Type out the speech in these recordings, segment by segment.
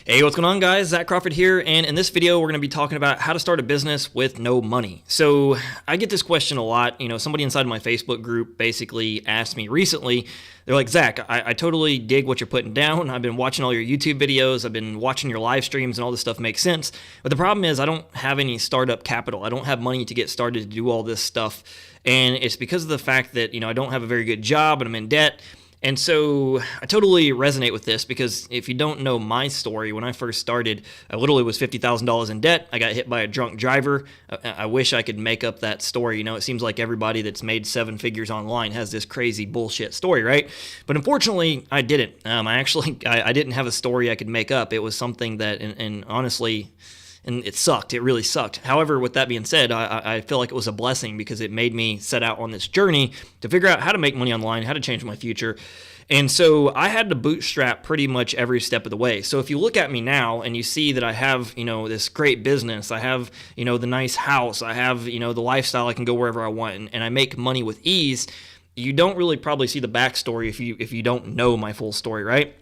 Hey, what's going on, guys? Zach Crawford here, and in this video, we're going to be talking about how to start a business with no money. So I get this question a lot. Somebody inside my Facebook group basically asked me recently, they're like, Zach, I totally dig what you're putting down. I've been watching all your YouTube videos. I've been watching your live streams, and all this stuff makes sense. But the problem is I don't have any startup capital. I don't have money to get started to do all this stuff. And it's because of the fact that, I don't have a very good job and I'm in debt. And so I totally resonate with this because if you don't know my story, when I first started, I literally was $50,000 in debt. I got hit by a drunk driver. I wish I could make up that story. It seems like everybody that's made seven figures online has this crazy bullshit story, right? But unfortunately, I didn't. I didn't have a story I could make up. It was something that, and honestly, and it sucked. It really sucked. However, with that being said, I feel like it was a blessing because it made me set out on this journey to figure out how to make money online, how to change my future. And so I had to bootstrap pretty much every step of the way. So if you look at me now and you see that I have, this great business, I have, the nice house, I have, the lifestyle, I can go wherever I want, and I make money with ease, you don't really probably see the backstory if you don't know my full story, right?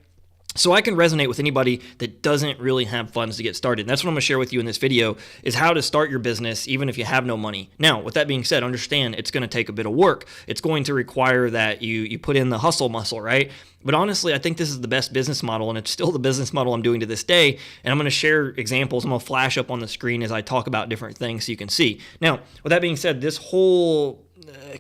So I can resonate with anybody that doesn't really have funds to get started. And that's what I'm going to share with you in this video is how to start your business even if you have no money. Now, with that being said, understand it's going to take a bit of work. It's going to require that you put in the hustle muscle, right? But honestly, I think this is the best business model, and it's still the business model I'm doing to this day. And I'm going to share examples. I'm going to flash up on the screen as I talk about different things so you can see. Now, with that being said, this whole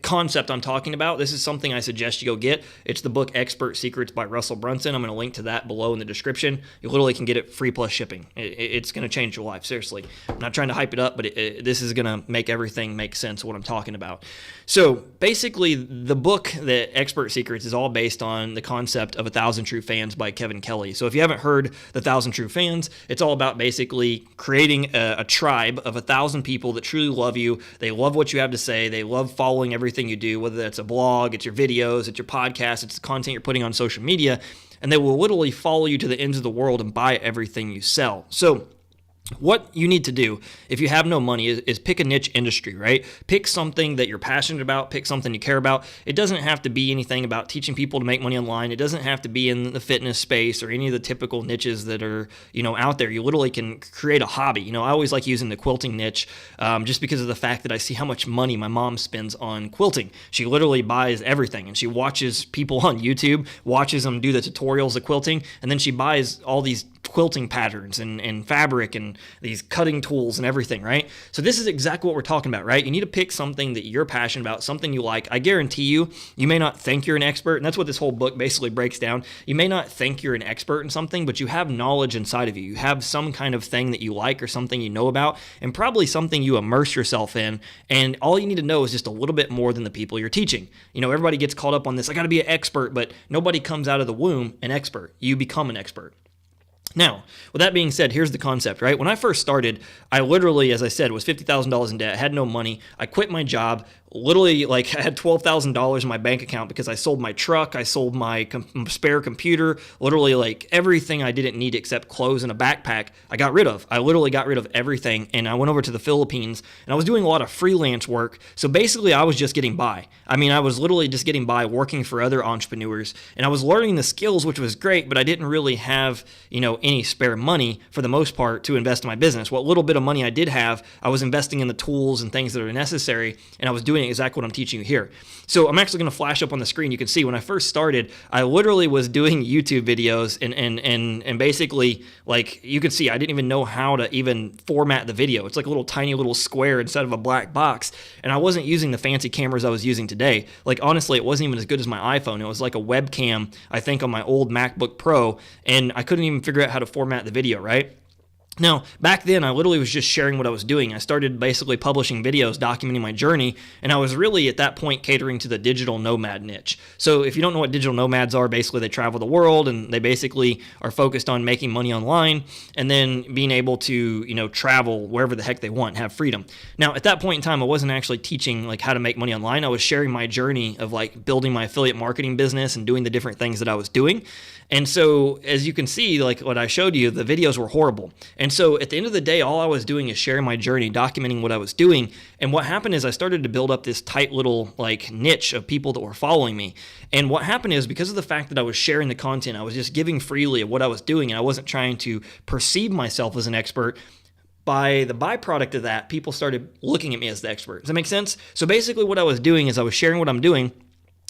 concept I'm talking about, this is something I suggest you go get. It's the book Expert Secrets by Russell Brunson. I'm going to link to that below in the description. You literally can get it free plus shipping. It's going to change your life, seriously. I'm not trying to hype it up, but this is going to make everything make sense of what I'm talking about. So basically, the book, the Expert Secrets, is all based on the concept of 1,000 True Fans by Kevin Kelly. So if you haven't heard the 1,000 True Fans, it's all about basically creating a tribe of 1,000 people that truly love you. They love what you have to say. They love following everything you do, whether that's a blog, it's your videos, it's your podcast, it's the content you're putting on social media, and they will literally follow you to the ends of the world and buy everything you sell. So what you need to do if you have no money is pick a niche industry, right? Pick something that you're passionate about, pick something you care about. It doesn't have to be anything about teaching people to make money online. It doesn't have to be in the fitness space or any of the typical niches that are, out there. You literally can create a hobby. I always like using the quilting niche just because of the fact that I see how much money my mom spends on quilting. She literally buys everything, and she watches people on YouTube, watches them do the tutorials of quilting, and then she buys all these quilting patterns and fabric and these cutting tools and everything, right? So this is exactly what we're talking about, right? You need to pick something that you're passionate about, something you like. I guarantee you may not think you're an expert, and that's what this whole book basically breaks down. You may not think you're an expert in something, but you have knowledge inside of you. You have some kind of thing that you like or something you know about, and probably something you immerse yourself in, and all you need to know is just a little bit more than the people you're teaching. Everybody gets caught up on this, I gotta be an expert, but nobody comes out of the womb an expert. You become an expert. Now, with that being said, here's the concept, right? When I first started, I literally, as I said, was $50,000 in debt. I had no money. I quit my job. Literally, I had $12,000 in my bank account because I sold my truck, I sold my spare computer, literally everything I didn't need except clothes and a backpack, I got rid of. I literally got rid of everything, and I went over to the Philippines, and I was doing a lot of freelance work, so basically I was just getting by. I was literally just getting by working for other entrepreneurs, and I was learning the skills, which was great, but I didn't really have, any spare money for the most part to invest in my business. What little bit of money I did have, I was investing in the tools and things that are necessary, and I was doing exactly what I'm teaching you here. So I'm actually going to flash up on the screen. You can see when I first started, I literally was doing YouTube videos and basically, you can see I didn't even know how to even format the video. It's like a little tiny little square instead of a black box, and I wasn't using the fancy cameras I was using today. Honestly, it wasn't even as good as my iPhone. It was like a webcam, I think, on my old MacBook Pro, and I couldn't even figure out how to format the video, right? Now, back then, I literally was just sharing what I was doing. I started basically publishing videos documenting my journey, and I was really at that point catering to the digital nomad niche. So if you don't know what digital nomads are, basically they travel the world, and they basically are focused on making money online and then being able to, travel wherever the heck they want, have freedom. Now, at that point in time, I wasn't actually teaching how to make money online. I was sharing my journey of building my affiliate marketing business and doing the different things that I was doing. And so, as you can see, what I showed you, the videos were horrible. And And so at the end of the day, all I was doing is sharing my journey, documenting what I was doing. And what happened is I started to build up this tight little like niche of people that were following me. And what happened is because of the fact that I was sharing the content, I was just giving freely of what I was doing, and I wasn't trying to perceive myself as an expert. By the byproduct of that, people started looking at me as the expert. Does that make sense? So basically what I was doing is I was sharing what I'm doing.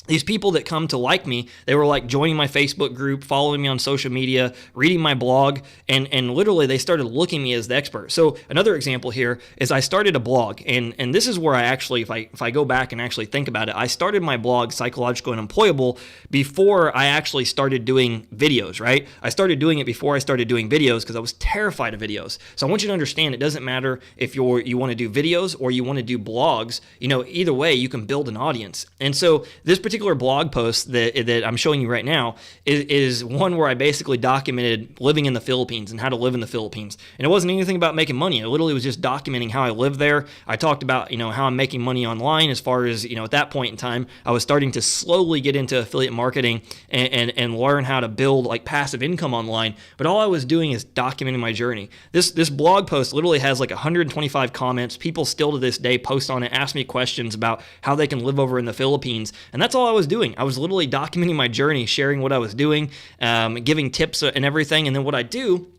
These people that come to like me, they were like joining my Facebook group, following me on social media, reading my blog, and literally they started looking at me as the expert. So another example here is I started a blog, and this is where I actually, if I go back and actually think about it, I started my blog, Psychologically Unemployable, before I actually started doing videos, right? I started doing it before I started doing videos because I was terrified of videos. So I want you to understand it doesn't matter if you want to do videos or you want to do blogs, either way you can build an audience. And so this particular blog post that I'm showing you right now is one where I basically documented living in the Philippines and how to live in the Philippines. And it wasn't anything about making money. It literally was just documenting how I lived there. I talked about, how I'm making money online as far as, at that point in time, I was starting to slowly get into affiliate marketing and learn how to build like passive income online. But all I was doing is documenting my journey. This blog post literally has like 125 comments. People still to this day post on it, ask me questions about how they can live over in the Philippines. And that's all I was doing. I was literally documenting my journey, sharing what I was doing, giving tips and everything. And then what I do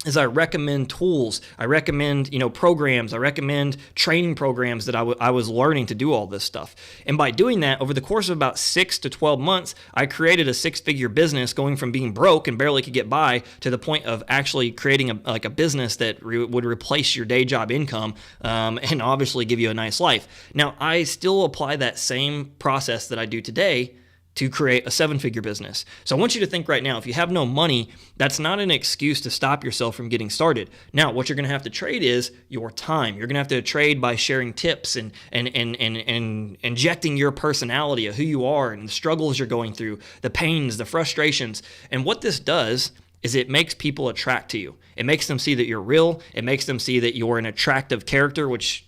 is I recommend tools. I recommend, programs. I recommend training programs that I was learning to do all this stuff. And by doing that, over the course of about 6 to 12 months, I created a 6-figure business, going from being broke and barely could get by to the point of actually creating a business that would replace your day job income and obviously give you a nice life. Now, I still apply that same process that I do today to create a 7-figure business. So I want you to think right now, if you have no money, that's not an excuse to stop yourself from getting started. Now, what you're gonna have to trade is your time. You're gonna have to trade by sharing tips and injecting your personality of who you are and the struggles you're going through, the pains, the frustrations. And what this does is it makes people attract to you. It makes them see that you're real. It makes them see that you're an attractive character, which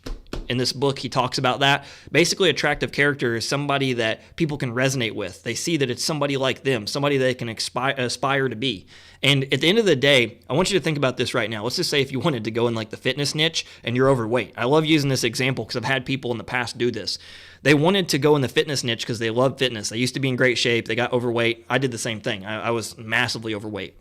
in this book, he talks about that. Basically, attractive character is somebody that people can resonate with. They see that it's somebody like them, somebody they can aspire to be. And at the end of the day, I want you to think about this right now. Let's just say if you wanted to go in like the fitness niche and you're overweight. I love using this example because I've had people in the past do this. They wanted to go in the fitness niche because they love fitness. They used to be in great shape. They got overweight. I did the same thing. I was massively overweight.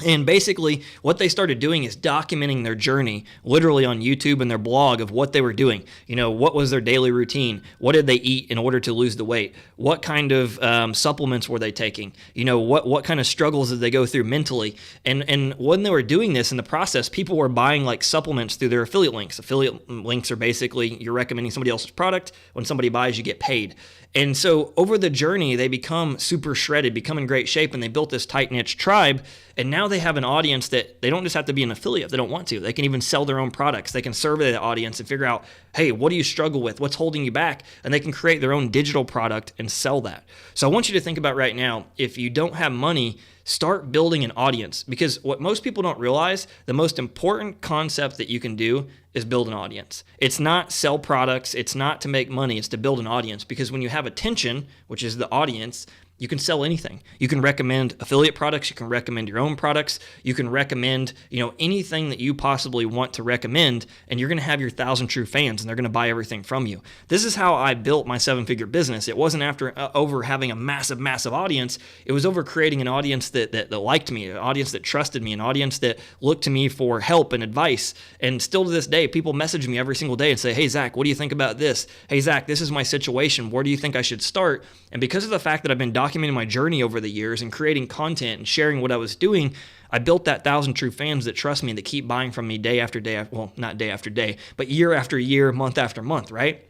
And basically, what they started doing is documenting their journey, literally on YouTube and their blog of what they were doing. What was their daily routine? What did they eat in order to lose the weight? What kind of supplements were they taking? What kind of struggles did they go through mentally? And when they were doing this in the process, people were buying like supplements through their affiliate links. Affiliate links are basically you're recommending somebody else's product. When somebody buys, you get paid. And so over the journey, they become super shredded, become in great shape, and they built this tight niche tribe. And now they have an audience that they don't just have to be an affiliate if they don't want to. They can even sell their own products. They can survey the audience and figure out, hey, what do you struggle with? What's holding you back? And they can create their own digital product and sell that. So I want you to think about right now, if you don't have money, start building an audience, because what most people don't realize, the most important concept that you can do is build an audience. It's not sell products. It's not to make money. It's to build an audience, because when you have attention, which is the audience, you can sell anything. You can recommend affiliate products. You can recommend your own products. You can recommend, anything that you possibly want to recommend, and you're going to have your 1,000 true fans, and they're going to buy everything from you. This is how I built my 7-figure business. It wasn't over having a massive, massive audience. It was over creating an audience that liked me, an audience that trusted me, an audience that looked to me for help and advice. And still to this day, people message me every single day and say, hey, Zach, what do you think about this? Hey, Zach, this is my situation. Where do you think I should start? And because of the fact that I've been documenting my journey over the years and creating content and sharing what I was doing, I built that 1,000 true fans that trust me, that keep buying from me day after day. Well, not day after day, but year after year, month after month, right?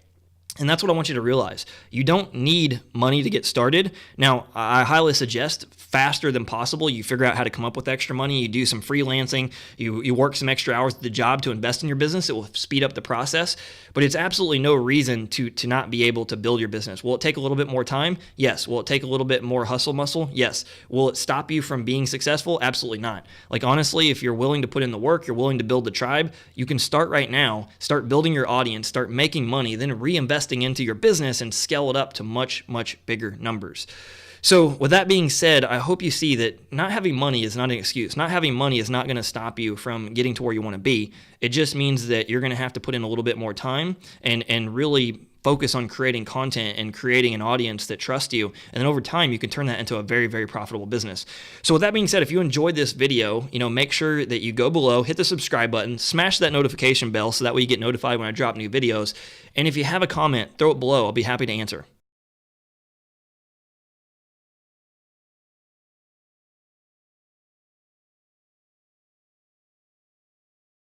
And that's what I want you to realize. You don't need money to get started. Now, I highly suggest faster than possible, you figure out how to come up with extra money. You do some freelancing. You work some extra hours at the job to invest in your business. It will speed up the process. But it's absolutely no reason to not be able to build your business. Will it take a little bit more time? Yes. Will it take a little bit more hustle muscle? Yes. Will it stop you from being successful? Absolutely not. Like, honestly, if you're willing to put in the work, you're willing to build the tribe, you can start right now, start building your audience, start making money, then reinvesting into your business and scale it up to much, much bigger numbers. So with that being said, I hope you see that not having money is not an excuse. Not having money is not going to stop you from getting to where you want to be. It just means that you're going to have to put in a little bit more time and really focus on creating content and creating an audience that trusts you. And then over time, you can turn that into a very, very profitable business. So with that being said, if you enjoyed this video, make sure that you go below, hit the subscribe button, smash that notification bell so that way you get notified when I drop new videos. And if you have a comment, throw it below. I'll be happy to answer.